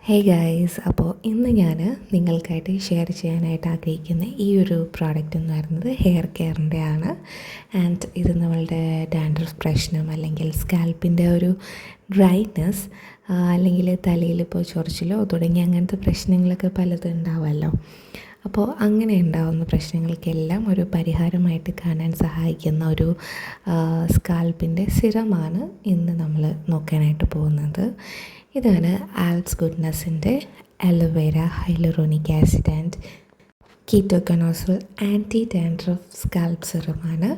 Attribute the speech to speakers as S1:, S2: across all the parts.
S1: Hey guys, അപ്പോൾ ഇന്ന് ഞാൻ നിങ്ങൾക്കായിട്ട് ഷെയർ ചെയ്യാനായിട്ട് ആഗ്രഹിക്കുന്ന ഈ ഒരു പ്രോഡക്റ്റ് എന്ന് പറയുന്നത് ഹെയർ കെയറിൻ്റെ ആണ്. ആൻഡ് ഇത് നമ്മളുടെ ഡാൻഡ്രഫ് പ്രശ്നം അല്ലെങ്കിൽ സ്കാൽപ്പിൻ്റെ ഒരു ഡ്രൈനെസ് അല്ലെങ്കിൽ തലയിലിപ്പോൾ ചൊറിച്ചിലോ തുടങ്ങി അങ്ങനത്തെ പ്രശ്നങ്ങളൊക്കെ പലതും ഉണ്ടാവുമല്ലോ. അപ്പോൾ അങ്ങനെ ഉണ്ടാകുന്ന പ്രശ്നങ്ങൾക്കെല്ലാം ഒരു പരിഹാരമായിട്ട് കാണാൻ സഹായിക്കുന്ന ഒരു സ്കാൽപ്പിൻ്റെ സിറമാണ് ഇന്ന് നമ്മൾ നോക്കാനായിട്ട് പോകുന്നത്. ഇതാണ് ആൽസ് ഗുഡ്നസിൻ്റെ aloe vera hyaluronic acid and ketoconazole anti dandruff scalp സിറമാണ്.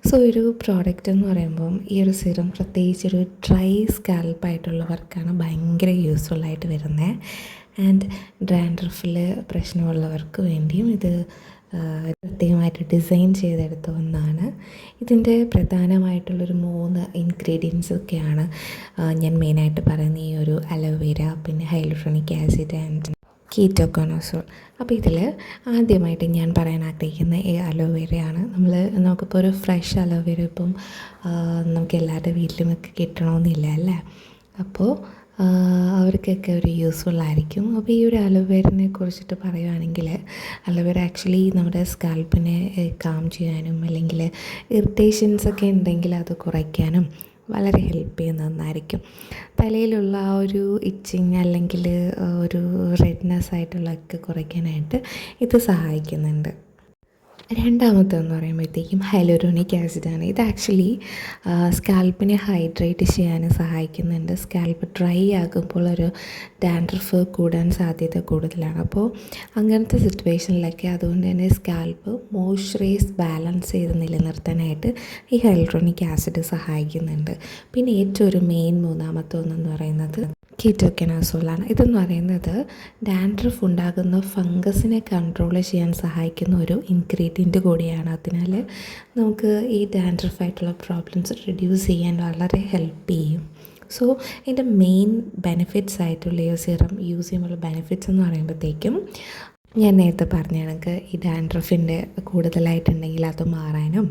S1: സോ ഒരു പ്രോഡക്റ്റ് എന്ന് പറയുമ്പം ഈ ഒരു സിറം പ്രത്യേകിച്ചൊരു ഡ്രൈ സ്കാൽപ്പായിട്ടുള്ളവർക്കാണ് ഭയങ്കര യൂസ്ഫുള്ളായിട്ട് വരുന്നത്. ആൻഡ് ഡാൻഡ്രഫിൽ പ്രശ്നമുള്ളവർക്ക് വേണ്ടിയും ഇത് പ്രത്യേകമായിട്ട് ഡിസൈൻ ചെയ്തെടുത്ത ഒന്നാണ്. ഇതിൻ്റെ പ്രധാനമായിട്ടുള്ളൊരു 3 ഇൻഗ്രീഡിയൻസ് ഒക്കെയാണ് ഞാൻ മെയിനായിട്ട് പറയുന്ന ഈ ഒരു അലോവേര, പിന്നെ ഹൈലറോണിക് ആസിഡ് ആൻഡ് കീറ്റോകോണോസോൾ. അപ്പോൾ ഇതിൽ ആദ്യമായിട്ട് ഞാൻ പറയാൻ ആഗ്രഹിക്കുന്ന ഈ അലോവേരയാണ്. നമുക്കിപ്പോൾ ഒരു ഫ്രഷ് അലോവേര ഇപ്പം നമുക്ക് എല്ലാവരുടെ വീട്ടിലുമൊക്കെ കിട്ടണമെന്നില്ല അല്ലേ. അപ്പോൾ അവർക്കൊക്കെ ഒരു യൂസ്ഫുൾ ആയിരിക്കും. അപ്പോൾ ഈ ഒരു അലോവേരനെ കുറിച്ചിട്ട് പറയുകയാണെങ്കിൽ അലോവേര ആക്ച്വലി നമ്മുടെ സ്കാൽപ്പിനെ കാം ചെയ്യാനും അല്ലെങ്കിൽ ഇറിറ്റേഷൻസൊക്കെ ഉണ്ടെങ്കിൽ അത് കുറയ്ക്കാനും വളരെ ഹെൽപ്പ് ചെയ്യുന്ന ഒന്നായിരിക്കും. തലയിലുള്ള ആ ഒരു ഇച്ചിങ് അല്ലെങ്കിൽ ഒരു റെഡ്നെസ് ആയിട്ടുള്ളതൊക്കെ കുറയ്ക്കാനായിട്ട് ഇത് സഹായിക്കുന്നുണ്ട്. രണ്ടാമത്തെന്ന് പറയുമ്പോഴത്തേക്കും ഹൈലറോണിക് ആസിഡാണ്. ഇത് ആക്ച്വലി സ്കാൽപ്പിനെ ഹൈഡ്രേറ്റ് ചെയ്യാൻ സഹായിക്കുന്നുണ്ട്. സ്കാൽപ്പ് ഡ്രൈ ആകുമ്പോൾ ഒരു ഡാൻഡ്രഫ് കൂടാൻ സാധ്യത കൂടുതലാണ്. അപ്പോൾ അങ്ങനത്തെ സിറ്റുവേഷനിലൊക്കെ അതുകൊണ്ട് തന്നെ സ്കാൽപ്പ് മോയ്സ്ചറൈസ് ബാലൻസ് ചെയ്ത് നിലനിർത്താനായിട്ട് ഈ ഹൈലറോണിക് ആസിഡ് സഹായിക്കുന്നുണ്ട്. പിന്നെ ഏറ്റവും ഒരു മെയിൻ മൂന്നാമത്തെ ഒന്നെന്ന് പറയുന്നത് കീറ്റോകനോസോളാണ്. ഇതെന്ന് പറയുന്നത് ഡാൻഡ്രഫ് ഉണ്ടാകുന്ന ഫംഗസിനെ കൺട്രോൾ ചെയ്യാൻ സഹായിക്കുന്ന ഒരു ഇൻഗ്രീഡിയൻറ്റ് കൂടിയാണ്. അതിനാൽ നമുക്ക് ഈ ഡാൻഡ്രഫ് ആയിട്ടുള്ള പ്രോബ്ലംസ് റിഡ്യൂസ് ചെയ്യാൻ വളരെ ഹെൽപ്പ് ചെയ്യും. സോ ഇതിൻ്റെ മെയിൻ ബെനിഫിറ്റ്സ് ആയിട്ടുള്ള ഈ സിറം യൂസ് ചെയ്യുമ്പോൾ ബെനിഫിറ്റ്സ് എന്ന് പറയുമ്പോഴത്തേക്കും ഞാൻ നേരത്തെ പറഞ്ഞ കണക്ക് ഈ ഡാൻഡ്രഫിൻ്റെ കൂടുതലായിട്ടുണ്ടെങ്കിൽ അത് മാറാനും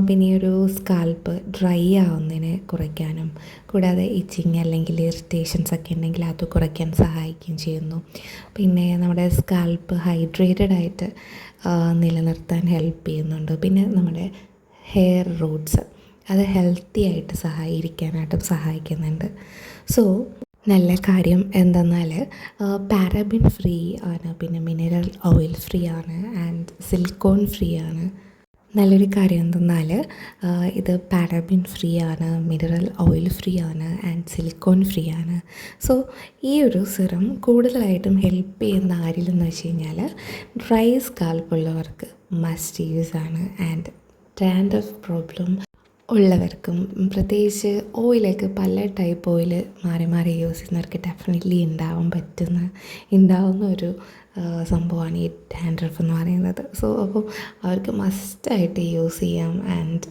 S1: പിന്നെ ഒരു സ്കാൽപ്പ് ഡ്രൈ ആവുന്നതിനെ കുറയ്ക്കാനും കൂടാതെ ഇച്ചിങ് അല്ലെങ്കിൽ ഇറിറ്റേഷൻസ് ഒക്കെ ഉണ്ടെങ്കിൽ അത് കുറയ്ക്കാൻ സഹായിക്കുകയും ചെയ്യുന്നു. പിന്നെ നമ്മുടെ സ്കാൽപ്പ് ഹൈഡ്രേറ്റഡ് ആയിട്ട് നിലനിർത്താൻ ഹെൽപ്പ് ചെയ്യുന്നുണ്ട്. പിന്നെ നമ്മുടെ ഹെയർ റൂട്ട്സ് അത് ഹെൽത്തി ആയിട്ട് ഇരിക്കാനായിട്ടും സഹായിക്കുന്നുണ്ട്. സോ നല്ല കാര്യം എന്തെന്നാൽ പാരബിൻ ഫ്രീ ആണ്, പിന്നെ മിനറൽ ഓയിൽ ഫ്രീ ആണ് ആൻഡ് സിലിക്കോൺ ഫ്രീ ആണ്. നല്ലൊരു കാര്യം എന്തെന്നാൽ ഇത് പാരബിൻ ഫ്രീ ആണ്, മിനറൽ ഓയിൽ ഫ്രീ ആണ് ആൻഡ് സിലിക്കോൺ ഫ്രീ ആണ്. സോ ഈ ഒരു സിറം കൂടുതലായിട്ടും ഹെൽപ്പ് ചെയ്യുന്ന ആരിലെന്ന് വെച്ച് കഴിഞ്ഞാൽ ഡ്രൈ സ്കാൽപ്പുള്ളവർക്ക് മസ്റ്റ് യൂസ് ആണ്. ആൻഡ് ഡാൻഡ്രഫ് പ്രോബ്ലം ഉള്ളവർക്കും പ്രത്യേകിച്ച് ഓയിലൊക്കെ പല ടൈപ്പ് ഓയിൽ മാറി മാറി യൂസ് ചെയ്യുന്നവർക്ക് ഡെഫിനറ്റ്ലി ഉണ്ടാവുന്ന ഒരു സംഭവമാണ് ഈ ഡാൻഡ്രഫ് എന്ന് പറയുന്നത്. സോ അപ്പോൾ അവർക്ക് മസ്റ്റായിട്ട് യൂസ് ചെയ്യാം. ആൻഡ്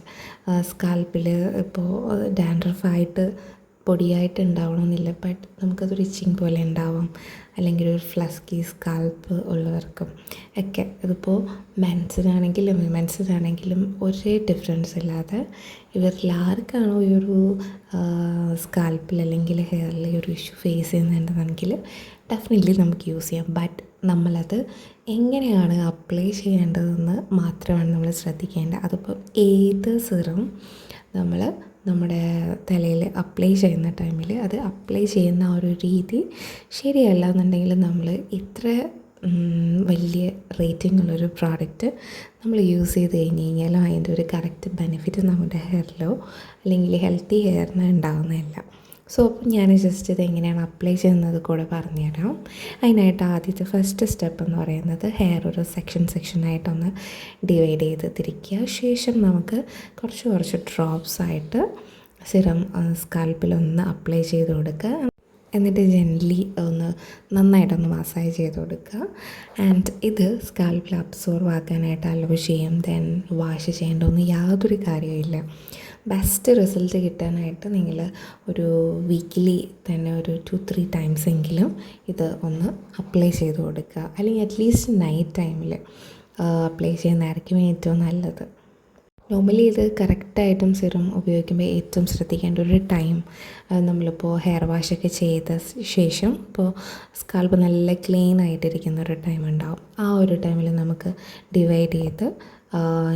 S1: സ്കാൽപ്പിൽ ഇപ്പോൾ ഡാൻഡ്രഫായിട്ട് പൊടിയായിട്ട് ഉണ്ടാവണമെന്നില്ല, ബട്ട് നമുക്കതൊരു ഇച്ചിങ് പോലെ ഉണ്ടാവാം. അല്ലെങ്കിൽ ഒരു ഫ്ലസ്കി സ്കാൽപ്പ് ഉള്ളവർക്കും ഒക്കെ ഇതിപ്പോൾ മെൻസിനാണെങ്കിലും വിമൻസിനാണെങ്കിലും ഒരേ ഡിഫറൻസ് ഇല്ലാതെ ഇവരിൽ ആർക്കാണോ ഈ ഒരു സ്കാൽപ്പിൽ അല്ലെങ്കിൽ ഹെയറിൽ ഒരു ഇഷ്യൂ ഫേസ് ചെയ്യുന്നുണ്ടെങ്കിൽ ഡെഫിനറ്റ്ലി നമുക്ക് യൂസ് ചെയ്യാം. ബട്ട് നമ്മളത് എങ്ങനെയാണ് അപ്ലൈ ചെയ്യേണ്ടതെന്ന് മാത്രമാണ് നമ്മൾ ശ്രദ്ധിക്കേണ്ടത്. അതിപ്പോൾ ഏത് സിറം നമ്മൾ നമ്മുടെ തലയിൽ അപ്ലൈ ചെയ്യുന്ന ടൈമിൽ അത് അപ്ലൈ ചെയ്യുന്ന ആ ഒരു രീതി ശരിയല്ല എന്നുണ്ടെങ്കിൽ നമ്മൾ ഇത്ര വലിയ റേറ്റിംഗ് ഉള്ളൊരു പ്രോഡക്റ്റ് നമ്മൾ യൂസ് ചെയ്ത് കഴിഞ്ഞാലും അതിൻ്റെ ഒരു കറക്റ്റ് ബെനിഫിറ്റ് നമ്മുടെ ഹെയറിലോ അല്ലെങ്കിൽ ഹെൽത്തി ഹെയറിന് ഉണ്ടാകുന്നതല്ല. സോ അപ്പോൾ ഞാൻ ജസ്റ്റ് ഇത് എങ്ങനെയാണ് അപ്ലൈ ചെയ്യുന്നത് കൂടെ പറഞ്ഞുതരാം. അതിനായിട്ട് ആദ്യത്തെ ഫസ്റ്റ് സ്റ്റെപ്പ് എന്ന് പറയുന്നത് ഹെയർ ഒരു സെക്ഷനായിട്ടൊന്ന് ഡിവൈഡ് ചെയ്ത് തിരിക്കുക. ശേഷം നമുക്ക് കുറച്ച് ഡ്രോപ്സ് ആയിട്ട് സിറം സ്കാൽപ്പിലൊന്ന് അപ്ലൈ ചെയ്ത് കൊടുക്കുക. എന്നിട്ട് ജെൻ്റ്ലി നന്നായിട്ടൊന്ന് മസാജ് ചെയ്ത് കൊടുക്കുക. ആൻഡ് ഇത് സ്കാൽപ്പിൽ അബ്സോർവ് ആക്കാനായിട്ട് അലോ ചെയ്യും. ദെൻ വാഷ് ചെയ്യേണ്ടതൊന്നും യാതൊരു കാര്യമില്ല. ബെസ്റ്റ് റിസൾട്ട് കിട്ടാനായിട്ട് നിങ്ങൾ ഒരു വീക്കിലി തന്നെ ഒരു 2-3 ടൈംസ് എങ്കിലും ഇത് ഒന്ന് അപ്ലൈ ചെയ്ത് കൊടുക്കുക. അല്ലെങ്കിൽ അറ്റ്ലീസ്റ്റ് നൈറ്റ് ടൈമിൽ അപ്ലൈ ചെയ്യുന്നതായിരിക്കും ഏറ്റവും നല്ലത്. നോർമലി ഇത് കറക്റ്റായിട്ടും സിറം ഉപയോഗിക്കുമ്പോൾ ഏറ്റവും ശ്രദ്ധിക്കേണ്ട ഒരു ടൈം, നമ്മളിപ്പോൾ ഹെയർ വാഷൊക്കെ ചെയ്ത ശേഷം ഇപ്പോൾ സ്കാൽപ്പ് നല്ല ക്ലീൻ ആയിട്ടിരിക്കുന്ന ഒരു ടൈം ഉണ്ടാവും. ആ ഒരു ടൈമിൽ നമുക്ക് ഡിവൈഡ് ചെയ്ത്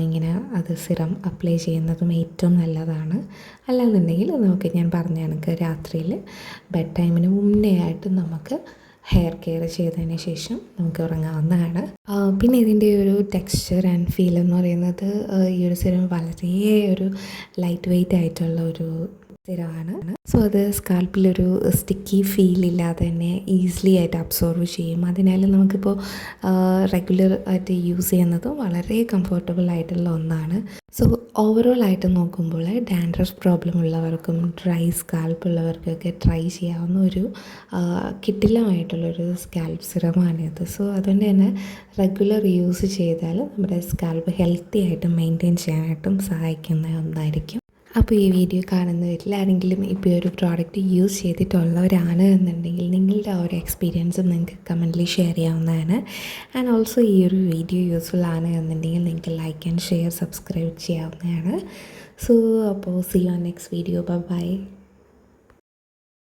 S1: ഇങ്ങനെ അത് സിറം അപ്ലൈ ചെയ്യുന്നതും ഏറ്റവും നല്ലതാണ്. അല്ലാന്നുണ്ടെങ്കിൽ നമുക്ക് ഞാൻ പറഞ്ഞ കണക്ക് രാത്രിയിൽ ബെഡ് ടൈമിന് മുന്നേ ആയിട്ട് നമുക്ക് ഹെയർ കെയർ ചെയ്തതിന് ശേഷം നമുക്ക് ഉറങ്ങാവുന്നതാണ്. പിന്നെ ഇതിൻ്റെ ഒരു ടെക്സ്ചർ ആൻഡ് ഫീൽ എന്ന് പറയുന്നത് ഈ ഒരു സിറം വളരെ ഒരു ലൈറ്റ് വെയ്റ്റ് ആയിട്ടുള്ള ഒരു സിറമാണ്. സോ അത് സ്കാൽപ്പിലൊരു സ്റ്റിക്കി ഫീൽ ഇല്ലാതെ തന്നെ ഈസിലി ആയിട്ട് അബ്സോർവ് ചെയ്യും. അതിനാൽ നമുക്കിപ്പോൾ റെഗുലർ ആയിട്ട് യൂസ് ചെയ്യുന്നതും വളരെ കംഫർട്ടബിൾ ആയിട്ടുള്ള ഒന്നാണ്. സോ ഓവറോൾ ആയിട്ട് നോക്കുമ്പോൾ ഡാൻഡ്രഫ് പ്രോബ്ലം ഉള്ളവർക്കും ഡ്രൈ സ്കാൽപ്പ് ഉള്ളവർക്കൊക്കെ ട്രൈ ചെയ്യാവുന്ന ഒരു കിടിലമായിട്ടുള്ളൊരു സ്കാൽപ്പ് സിറമാണിത്. സോ അതുകൊണ്ട് തന്നെ റെഗുലർ യൂസ് ചെയ്താൽ നമ്മുടെ സ്കാൽപ്പ് ഹെൽത്തി ആയിട്ട് മെയിൻറ്റെയിൻ ചെയ്യാനായിട്ടും സഹായിക്കുന്ന ഒന്നായിരിക്കും. അപ്പോൾ ഈ വീഡിയോ കാണുന്നവരിൽ ആരെങ്കിലും ഇപ്പോൾ ഒരു പ്രോഡക്റ്റ് യൂസ് ചെയ്തിട്ടുള്ളവരാണ് എന്നുണ്ടെങ്കിൽ നിങ്ങളുടെ ആ ഒരു എക്സ്പീരിയൻസ് നിങ്ങൾക്ക് കമൻറ്റിൽ ഷെയർ ചെയ്യാവുന്നതാണ്. ആൻഡ് ഓൾസോ ഈ ഒരു വീഡിയോ യൂസ്ഫുൾ ആണ് എന്നുണ്ടെങ്കിൽ നിങ്ങൾക്ക് ലൈക്ക് ആൻഡ് ഷെയർ സബ്സ്ക്രൈബ് ചെയ്യാവുന്നതാണ്. സോ അപ്പോൾ see you on next video. By.